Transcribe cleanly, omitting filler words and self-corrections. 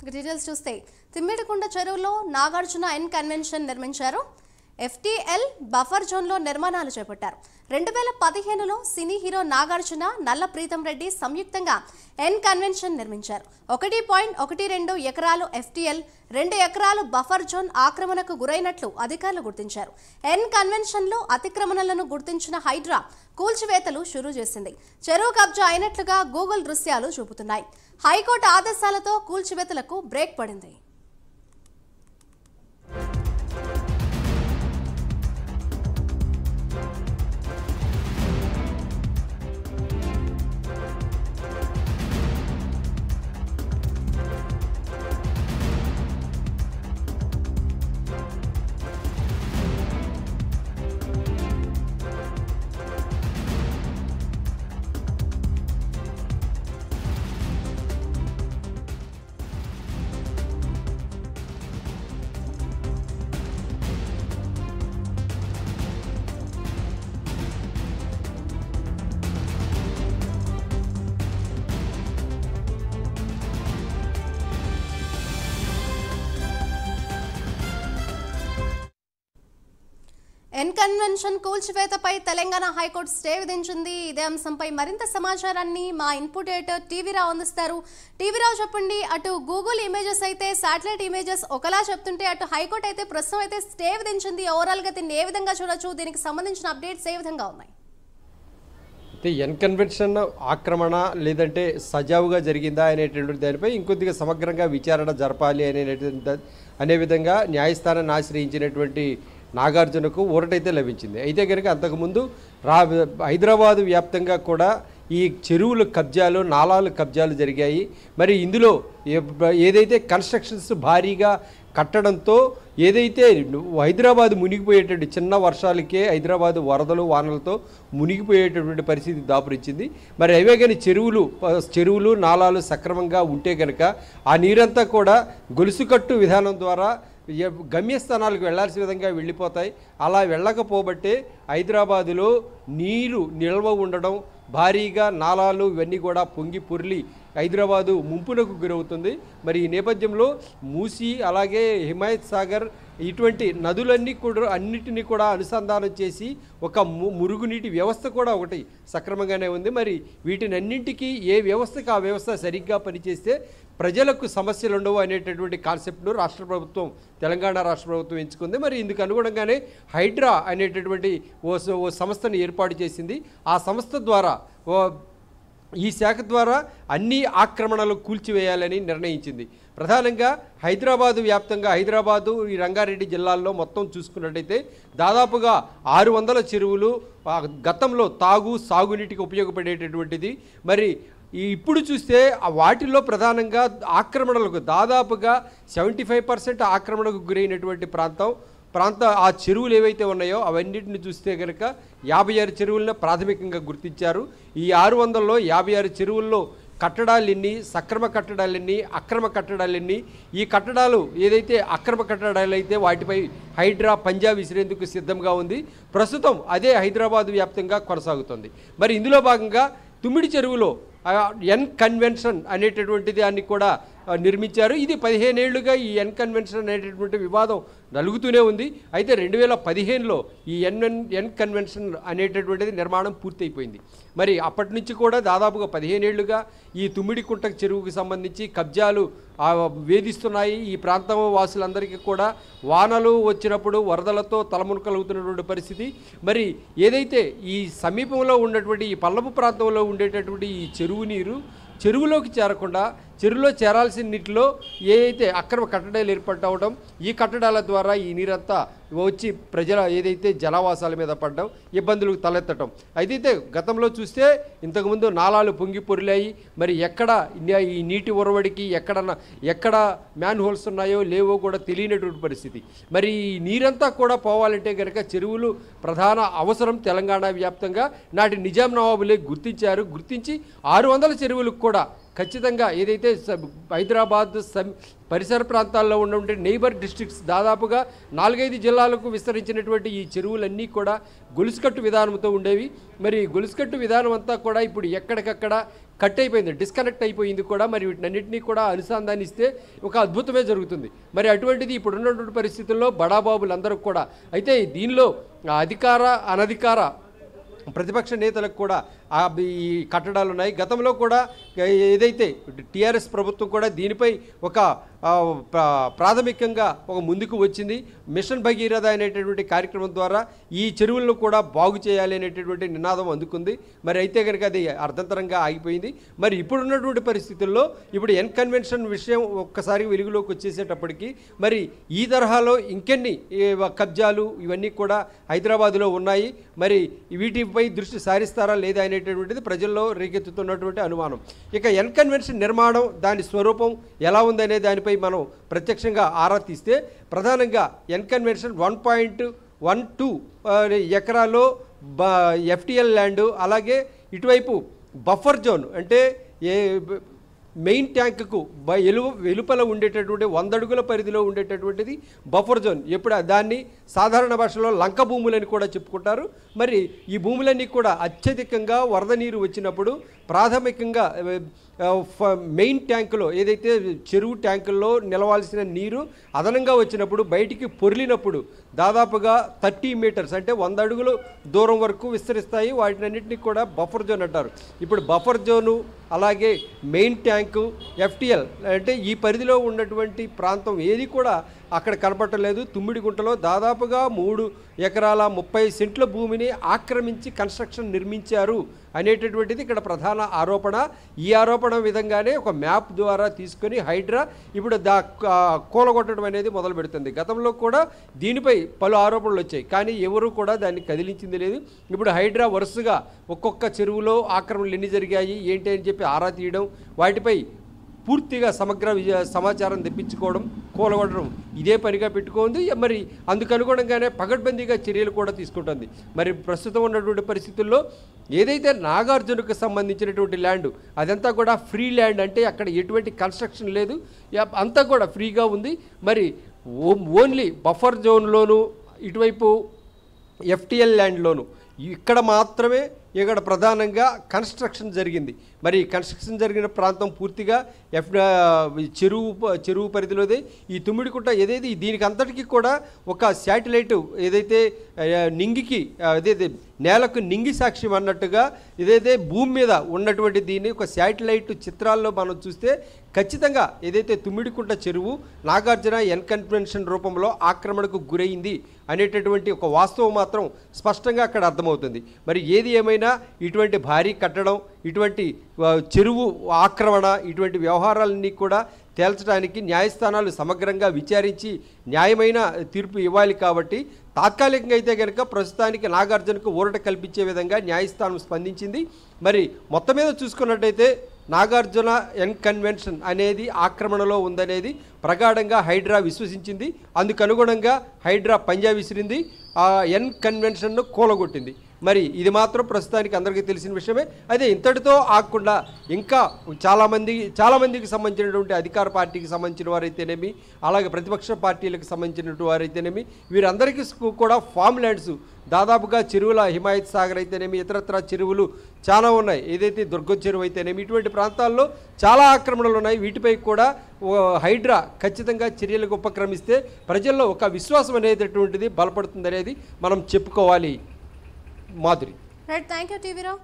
Details చూస్తే తిమ్మిడికుంట చెరువులో Nagarjuna N convention నిర్మించారు. FTL బఫర్ జోన్లో నిర్మాణాలు చేపట్టారు. 2015లో సినీ హీరో నాగార్జున, నల్ల ప్రీతం రెడ్డి సంయుక్తంగా ఎన్ కన్వెన్షన్ నిర్మించారు. 1.12 ఎకరాలు FTL, 2 ఎకరాలు బఫర్ జోన్ ఆక్రమణకు గురైనట్లు అధికారులు గుర్తించారు. ఎన్ కన్వెన్షన్లో అతిక్రమణలను గుర్తించిన హైడ్రా కూల్చివేతలు షురూ చేసింది. చెరువు కబ్జా అయినట్లుగా గూగుల్ దృశ్యాలు చూపుతున్నాయి. హైకోర్టు ఆదేశాలతో కూల్చివేతలకు బ్రేక్ పడింది. ఎన్ కన్వెన్షన్ కూల్చివేతపై తెలంగాణ హైకోర్టు స్టే విధించింది. ఇదే అంశంపై మరింత సమాచారాన్ని మా ఇన్పుట్ ఎడిటర్ టీవీరావు అందిస్తారు. టీవీరావు చెప్పండి, అటు గూగుల్ ఇమేజెస్ అయితే శాటిలైట్ ఇమేజెస్ ఒకలా చెప్తుంటే అటు హైకోర్టు అయితే ప్రస్తుతం అయితే స్టే విధించింది. ఓవరాల్ గా దీన్ని ఏ విధంగా చూడొచ్చు, దీనికి సంబంధించిన అప్డేట్స్ ఏ విధంగా ఉన్నాయి? అయితే ఎన్ కన్వెన్షన్ ఆక్రమణ లేదంటే సజావుగా జరిగిందా అనేటువంటి దానిపై ఇంకొద్దిగా సమగ్రంగా విచారణ జరపాలి అనే విధంగా న్యాయస్థానాన్ని ఆశ్రయించినటువంటి నాగార్జునకు ఊరటైతే లభించింది. అయితే కనుక అంతకుముందు హైదరాబాదు వ్యాప్తంగా కూడా ఈ చెరువుల కబ్జాలు, నాలాలు కబ్జాలు జరిగాయి. మరి ఇందులో ఏదైతే కన్స్ట్రక్షన్స్ భారీగా కట్టడంతో ఏదైతే హైదరాబాద్ మునిగిపోయేటటువంటి చిన్న వర్షాలకే హైదరాబాదు వరదలు వానలతో మునిగిపోయేటటువంటి పరిస్థితి దాపురించింది. మరి అవే కానీ చెరువులు నాలాలు సక్రమంగా ఉంటే కనుక ఆ నీరంతా కూడా గొలుసుకట్టు విధానం ద్వారా గమ్యస్థానాలకు వెళ్లాల్సిన విధంగా వెళ్ళిపోతాయి. అలా వెళ్ళకపోబట్టే హైదరాబాదులో నీరు నిల్వ ఉండడం, భారీగా నాలాలు ఇవన్నీ కూడా పొంగి పొర్లి హైదరాబాదు ముంపునకు గురవుతుంది. మరి ఈ నేపథ్యంలో మూసీ అలాగే హిమాయత్ సాగర్ ఇటువంటి నదులన్నీ కూడా అన్నిటినీ కూడా అనుసంధానం చేసి ఒక మురుగునీటి వ్యవస్థ కూడా ఒకటి సక్రమంగానే ఉంది. మరి వీటినన్నింటికీ ఏ వ్యవస్థకు ఆ వ్యవస్థ సరిగ్గా పనిచేస్తే ప్రజలకు సమస్యలు ఉండవు అనేటటువంటి కాన్సెప్ట్ను తెలంగాణ రాష్ట్ర ప్రభుత్వం ఎంచుకుంది. మరి ఇందుకు అనుగుణంగానే హైడ్రా అనేటటువంటి ఓ సంస్థను ఏర్పాటు చేసింది. ఆ సంస్థ ద్వారా ఈ శాఖ ద్వారా అన్ని ఆక్రమణలు కూల్చివేయాలని నిర్ణయించింది. ప్రధానంగా హైదరాబాదు వ్యాప్తంగా హైదరాబాదు ఈ రంగారెడ్డి జిల్లాల్లో మొత్తం చూసుకున్నట్టయితే దాదాపుగా 600 చెరువులు గతంలో సాగునీటికి ఉపయోగపడేటటువంటిది. మరి ఇప్పుడు చూస్తే వాటిల్లో ప్రధానంగా ఆక్రమణలకు దాదాపుగా 75% ఆక్రమణకు గురైనటువంటి ప్రాంత ఆ చెరువులు ఏవైతే ఉన్నాయో అవన్నిటిని చూస్తే కనుక 56 చెరువులను ప్రాథమికంగా గుర్తించారు. ఈ 600లో 56 చెరువుల్లో కట్టడాలెన్ని, సక్రమ కట్టడాలెన్ని, అక్రమ కట్టడాలెన్ని, ఈ కట్టడాలు ఏదైతే అక్రమ కట్టడాలు అయితే వాటిపై హైడ్రా పంజా విసిరేందుకు సిద్ధంగా ఉంది. ప్రస్తుతం అదే హైదరాబాద్ వ్యాప్తంగా కొనసాగుతుంది. మరి ఇందులో భాగంగా తుమ్మిడి చెరువులో ఎన్ కన్వెన్షన్ అనేటటువంటి దాన్ని కూడా నిర్మించారు. ఇది 15 ఏళ్లుగా ఈ ఎన్ కన్వెన్షన్ అనేటటువంటి వివాదం నలుగుతూనే ఉంది. అయితే 2015లో ఈ ఎన్ కన్వెన్షన్ అనేటటువంటిది నిర్మాణం పూర్తయిపోయింది. మరి అప్పటి నుంచి కూడా దాదాపుగా 15 ఏళ్లుగా ఈ తుమ్మిడికుంట చెరువుకు సంబంధించి కబ్జాలు వేధిస్తున్నాయి. ఈ ప్రాంతం వాసులందరికీ కూడా వానలు వచ్చినప్పుడు వరదలతో తలమునకలుగుతున్నటువంటి పరిస్థితి. మరి ఏదైతే ఈ సమీపంలో ఉన్నటువంటి ఈ పల్లపు ప్రాంతంలో ఉండేటటువంటి ఈ చెరువు నీరు చెరువులోకి చేరకుండా చెరువులో చేరాల్సిన నీటిలో ఏదైతే అక్రమ కట్టడాలు ఏర్పడవడం, ఈ కట్టడాల ద్వారా ఈ నీరంతా వచ్చి ప్రజల ఏదైతే జలవాసాల మీద పడడం, ఇబ్బందులకు తలెత్తడం. అయితే గతంలో చూస్తే ఇంతకుముందు నాలాలు పొంగి పొరిలాయి. మరి ఎక్కడ ఈ నీటి ఒరవడికి ఎక్కడ మ్యాన్ హోల్స్ ఉన్నాయో లేవో కూడా తెలియనటువంటి పరిస్థితి. మరి ఈ నీరంతా కూడా పోవాలంటే కనుక చెరువులు ప్రధాన అవసరం. తెలంగాణ వ్యాప్తంగా నాటి నిజాం నవాబులే గుర్తించి 600 చెరువులకు కూడా ఖచ్చితంగా ఏదైతే హైదరాబాద్ పరిసర ప్రాంతాల్లో ఉన్నటువంటి నైబర్ డిస్ట్రిక్ట్స్ దాదాపుగా 4-5 జిల్లాలకు విస్తరించినటువంటి ఈ చెరువులన్నీ కూడా గొలుసుకట్టు విధానంతో ఉండేవి. మరి గొలుసుకట్టు విధానం అంతా కూడా ఇప్పుడు ఎక్కడికక్కడ కట్ అయిపోయింది, డిస్కనెక్ట్ అయిపోయింది కూడా. మరి వీటినన్నింటినీ కూడా అనుసంధానిస్తే ఒక అద్భుతమే జరుగుతుంది. మరి అటువంటిది ఇప్పుడున్నటువంటి పరిస్థితుల్లో బడాబాబులందరూ కూడా అయితే దీనిలో అధికార అనధికార ప్రతిపక్ష నేతలకు కూడా ఈ కట్టడాలు ఉన్నాయి. గతంలో కూడా ఏదైతే టీఆర్ఎస్ ప్రభుత్వం కూడా దీనిపై ఒక ప్రాథమికంగా ఒక ముందుకు వచ్చింది. మిషన్ భగీరథ అనేటటువంటి కార్యక్రమం ద్వారా ఈ చెరువులను కూడా బాగు చేయాలి అనేటటువంటి నినాదం అందుకుంది. మరి అయితే కనుక అది అర్థంతరంగా ఆగిపోయింది. మరి ఇప్పుడున్నటువంటి పరిస్థితుల్లో ఇప్పుడు కన్వెన్షన్ విషయం ఒక్కసారి వెలుగులోకి వచ్చేసేటప్పటికి మరి ఈ తరహాలో ఇంకెన్ని కబ్జాలు ఇవన్నీ కూడా హైదరాబాదులో ఉన్నాయి. మరి వీటిపై దృష్టి సారిస్తారా లేదా అనేటటువంటిది ప్రజల్లో రేకెత్తుతున్నటువంటి అనుమానం. ఇక కన్వెన్షన్ నిర్మాణం దాని స్వరూపం ఎలా ఉందనే దానిపై మనం ప్రత్యక్షంగా ఆరా తీస్తే ప్రధానంగా కన్వెన్షన్ 1.12 ఎకరాల్లో FTL ల్యాండు, అలాగే ఇటువైపు బఫర్ జోన్ అంటే మెయిన్ ట్యాంకుకు వెలుపల ఉండేటటువంటి 100 అడుగుల పరిధిలో ఉండేటటువంటిది బఫర్ జోన్. ఎప్పుడు దాన్ని సాధారణ భాషలో లంక భూములని కూడా చెప్పుకుంటారు. మరి ఈ భూములన్నీ కూడా అత్యధికంగా వరద నీరు వచ్చినప్పుడు ప్రాథమికంగా మెయిన్ ట్యాంకులో ఏదైతే చెరువు ట్యాంకుల్లో నిలవాల్సిన నీరు అదనంగా వచ్చినప్పుడు బయటికి పొర్లినప్పుడు దాదాపుగా 30 మీటర్స్ అంటే 100 అడుగులు దూరం వరకు విస్తరిస్తాయి. వాటినన్నింటినీ కూడా బఫర్ జోన్ అంటారు. ఇప్పుడు బఫర్ జోను అలాగే మెయిన్ ట్యాంకు FTL అంటే ఈ పరిధిలో ఉన్నటువంటి ప్రాంతం ఏది కూడా అక్కడ కనపడలేదు. తుమ్మిడిగుంటలో దాదాపుగా 3 ఎకరాల 30 సెంట్ల భూమిని ఆక్రమించి కన్స్ట్రక్షన్ నిర్మించారు అనేటటువంటిది ఇక్కడ ప్రధాన ఆరోపణ. ఈ ఆరోపణ విధంగానే ఒక మ్యాప్ ద్వారా తీసుకొని హైడ్రా ఇప్పుడు కూలగొట్టడం అనేది మొదలు పెడుతుంది. గతంలో కూడా దీనిపై పలు ఆరోపణలు వచ్చాయి, కానీ ఎవరు కూడా దాన్ని కదిలించింది లేదు. ఇప్పుడు హైడ్రా వరుసగా ఒక్కొక్క చెరువులో ఆక్రమణలు ఎన్ని జరిగాయి ఏంటి అని చెప్పి ఆరా తీయడం, వాటిపై పూర్తిగా సమగ్ర సమాచారం తెప్పించుకోవడం, కూలగొట్టడం ఇదే పనిగా పెట్టుకుంది. మరి అందుకు అనుగుణంగానే పగడ్బందీగా చర్యలు కూడా తీసుకుంటుంది. మరి ప్రస్తుతం ఉన్నటువంటి పరిస్థితుల్లో ఏదైతే నాగార్జునకు సంబంధించినటువంటి ల్యాండ్ అదంతా కూడా ఫ్రీ ల్యాండ్, అంటే అక్కడ ఎటువంటి కన్స్ట్రక్షన్ లేదు, అంతా కూడా ఫ్రీగా ఉంది. మరి ఓన్లీ బఫర్ జోన్లోను ఇటువైపు FTL ల్యాండ్లోను ఇక్కడ మాత్రమే ఇక్కడ ప్రధానంగా కన్స్ట్రక్షన్ జరిగింది. మరి కన్స్ట్రక్షన్ జరిగిన ప్రాంతం పూర్తిగా చెరువు పరిధిలోదే. ఈ తుమ్మిడికుంట ఏదైతే దీనికి అంతటికీ కూడా ఒక శాటిలైట్ ఏదైతే నింగికి ఏదైతే నేలకు నింగి సాక్ష్యం అన్నట్టుగా ఏదైతే భూమి మీద ఉన్నటువంటి దీన్ని ఒక శాటిలైట్ చిత్రాల్లో మనం చూస్తే ఖచ్చితంగా ఏదైతే తుమ్మిడికుంట చెరువు నాగార్జున కన్వెన్షన్ రూపంలో ఆక్రమణకు గురైంది అనేటటువంటి ఒక వాస్తవం మాత్రం స్పష్టంగా అక్కడ అర్థమవుతుంది. మరి ఏది ఏమైనా ఇటువంటి భారీ కట్టడం, ఇటువంటి చెరువు ఆక్రమణ, ఇటువంటి వ్యవహారాలన్నీ కూడా తేల్చడానికి న్యాయస్థానాలు సమగ్రంగా విచారించి న్యాయమైన తీర్పు ఇవ్వాలి. కాబట్టి తాత్కాలికంగా అయితే కనుక ప్రస్తుతానికి నాగార్జునకు ఊరట కల్పించే విధంగా న్యాయస్థానం స్పందించింది. మరి మొత్తం మీద చూసుకున్నట్టయితే నాగార్జున కన్వెన్షన్ అనేది ఆక్రమణలో ఉందనేది ప్రగాఢంగా హైడ్రా విశ్వసించింది. అందుకు అనుగుణంగా హైడ్రా పంజా విసిరింది, ఆ కన్వెన్షన్ను కూలగొట్టింది. మరి ఇది మాత్రం ప్రస్తుతానికి అందరికీ తెలిసిన విషయమే. అదే ఇంతటితో ఆగకుండా ఇంకా చాలామందికి సంబంధించినటువంటి అధికార పార్టీకి సంబంధించిన వారైతేనేమి, అలాగే ప్రతిపక్ష పార్టీలకు సంబంధించినటువంటి వారైతేనేమి, వీరందరికీ కూడా ఫామ్ ల్యాండ్స్ దాదాపుగా చెరువుల హిమాయత్ సాగర్ అయితేనేమి, ఇతరత్ర చెరువులు చాలా ఉన్నాయి. ఏదైతే దుర్గం చెరువు అయితేనేమి, ఇటువంటి ప్రాంతాల్లో చాలా ఆక్రమణలు ఉన్నాయి. వీటిపై కూడా హైడ్రా ఖచ్చితంగా చర్యలకు ఉపక్రమిస్తే ప్రజల్లో ఒక విశ్వాసం అనేటటువంటిది బలపడుతుంది అనేది మనం చెప్పుకోవాలి. మాధురి. Right, thank you టీవీరావు.